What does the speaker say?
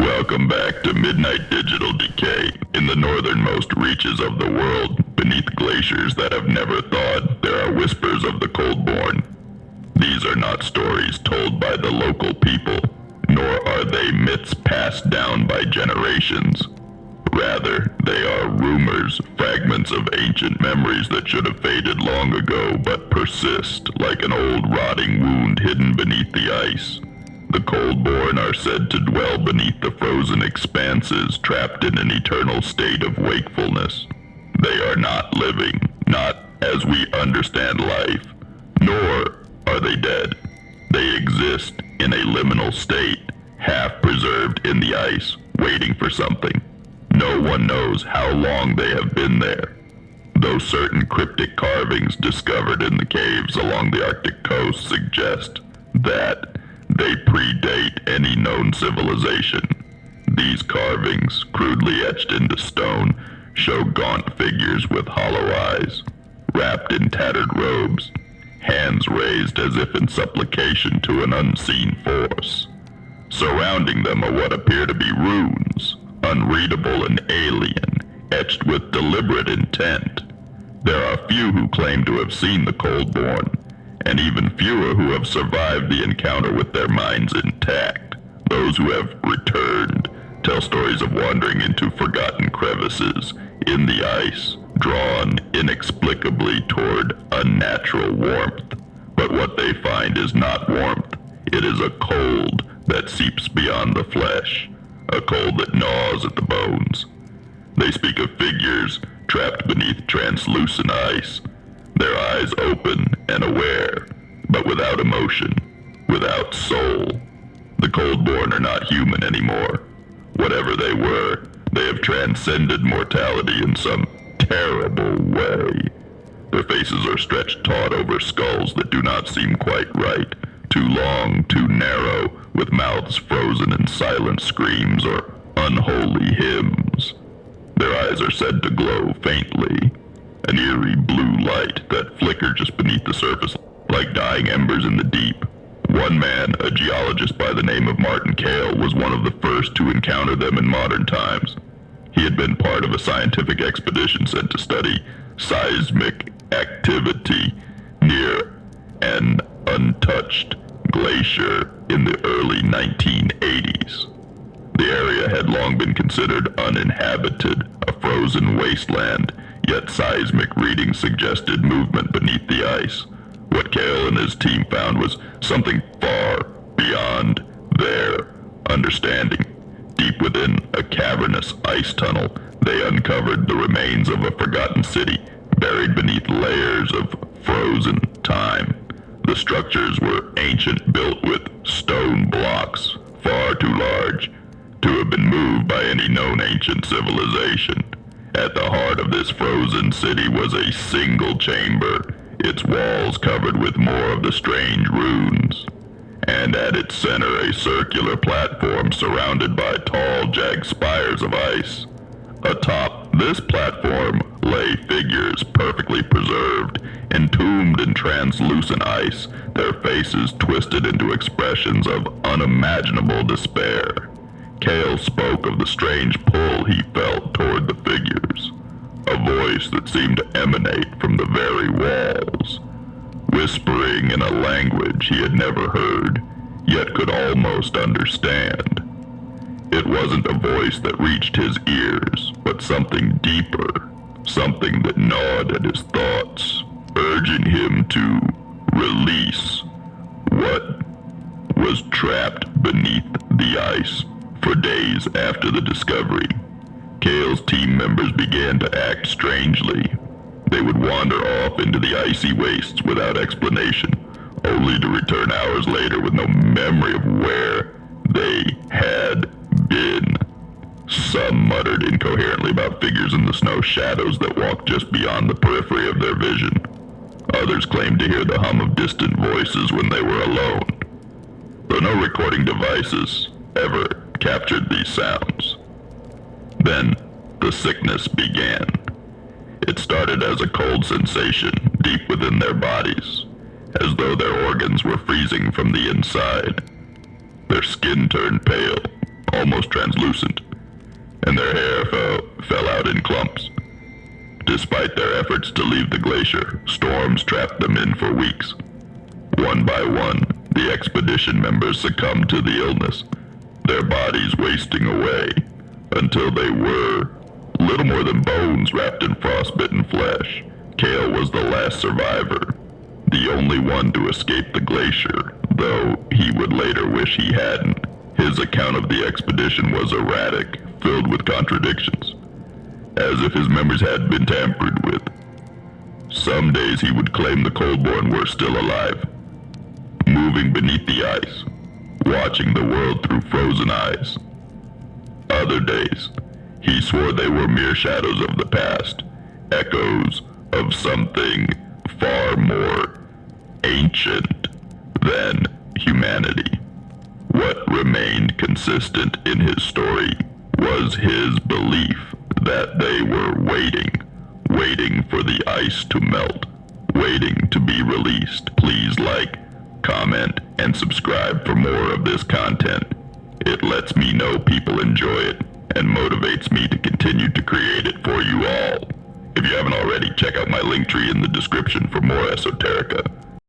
Welcome back to Midnight Digital Decay. In the northernmost reaches of the world, beneath glaciers that have never thawed, there are whispers of the coldborn. These are not stories told by the local people, nor are they myths passed down by generations. Rather, they are rumors, fragments of ancient memories that should have faded long ago but persist like an old rotting wound hidden beneath the ice. The coldborn are said to dwell beneath the frozen expanses, trapped in an eternal state of wakefulness. They are not living, not as we understand life, nor are they dead. They exist in a liminal state, half preserved in the ice, waiting for something. No one knows how long they have been there, though certain cryptic carvings discovered in the caves along the Arctic coast suggest that they predate any known civilization. These carvings, crudely etched into stone, show gaunt figures with hollow eyes, wrapped in tattered robes, hands raised as if in supplication to an unseen force. Surrounding them are what appear to be runes, unreadable and alien, etched with deliberate intent. There are few who claim to have seen the coldborn, and even fewer who have survived the encounter with their minds intact. Those who have returned tell stories of wandering into forgotten crevices in the ice, drawn inexplicably toward unnatural warmth. But what they find is not warmth. It is a cold that seeps beyond the flesh, a cold that gnaws at the bones. They speak of figures trapped beneath translucent ice, their eyes open and aware, but without emotion, without soul. The coldborn are not human anymore. Whatever they were, they have transcended mortality in some terrible way. Their faces are stretched taut over skulls that do not seem quite right, too long, too narrow, with mouths frozen in silent screams or unholy hymns. Their eyes are said to glow faintly, an eerie blue light that flicker just beneath the surface like dying embers in the deep. One man, a geologist by the name of Martin Cale, was one of the first to encounter them in modern times. He had been part of a scientific expedition sent to study seismic activity near an untouched glacier in the early 1980s. The area had long been considered uninhabited, a frozen wasteland, yet seismic readings suggested movement beneath the ice. What Cale and his team found was something far beyond their understanding. Deep within a cavernous ice tunnel, they uncovered the remains of a forgotten city, buried beneath layers of frozen time. The structures were ancient, built with stone blocks, far too large to have been moved by any known ancient civilization. At the heart of this frozen city was a single chamber, its walls covered with more of the strange runes, and at its center a circular platform surrounded by tall, jagged spires of ice. Atop this platform lay figures perfectly preserved, entombed in translucent ice, their faces twisted into expressions of unimaginable despair. Cale spoke of the strange pull he felt toward the figures, a voice that seemed to emanate from the very walls, whispering in a language he had never heard, yet could almost understand. It wasn't a voice that reached his ears, but something deeper, something that gnawed at his thoughts, urging him to release what was trapped beneath the ice. For days after the discovery, Cale's team members began to act strangely. They would wander off into the icy wastes without explanation, only to return hours later with no memory of where they had been. Some muttered incoherently about figures in the snow shadows that walked just beyond the periphery of their vision. Others claimed to hear the hum of distant voices when they were alone, though no recording devices ever captured these sounds. Then the sickness began. It started as a cold sensation deep within their bodies, as though their organs were freezing from the inside. Their skin turned pale, almost translucent, and their hair fell out in clumps. Despite their efforts to leave the glacier, storms trapped them in for weeks. One by one, the expedition members succumbed to the illness, their bodies wasting away, until they were little more than bones wrapped in frostbitten flesh. Kale was the last survivor, the only one to escape the glacier, though he would later wish he hadn't. His account of the expedition was erratic, filled with contradictions, as if his memories had been tampered with. Some days he would claim the Coldborn were still alive, moving beneath the ice, watching the world through frozen eyes. Other days, he swore they were mere shadows of the past, echoes of something far more ancient than humanity. What remained consistent in his story was his belief that they were waiting for the ice to melt, waiting to be released. Please like, comment, and subscribe for more of this content. It lets me know people enjoy it and motivates me to continue to create it for you all. If you haven't already, check out my link tree in the description for more esoterica.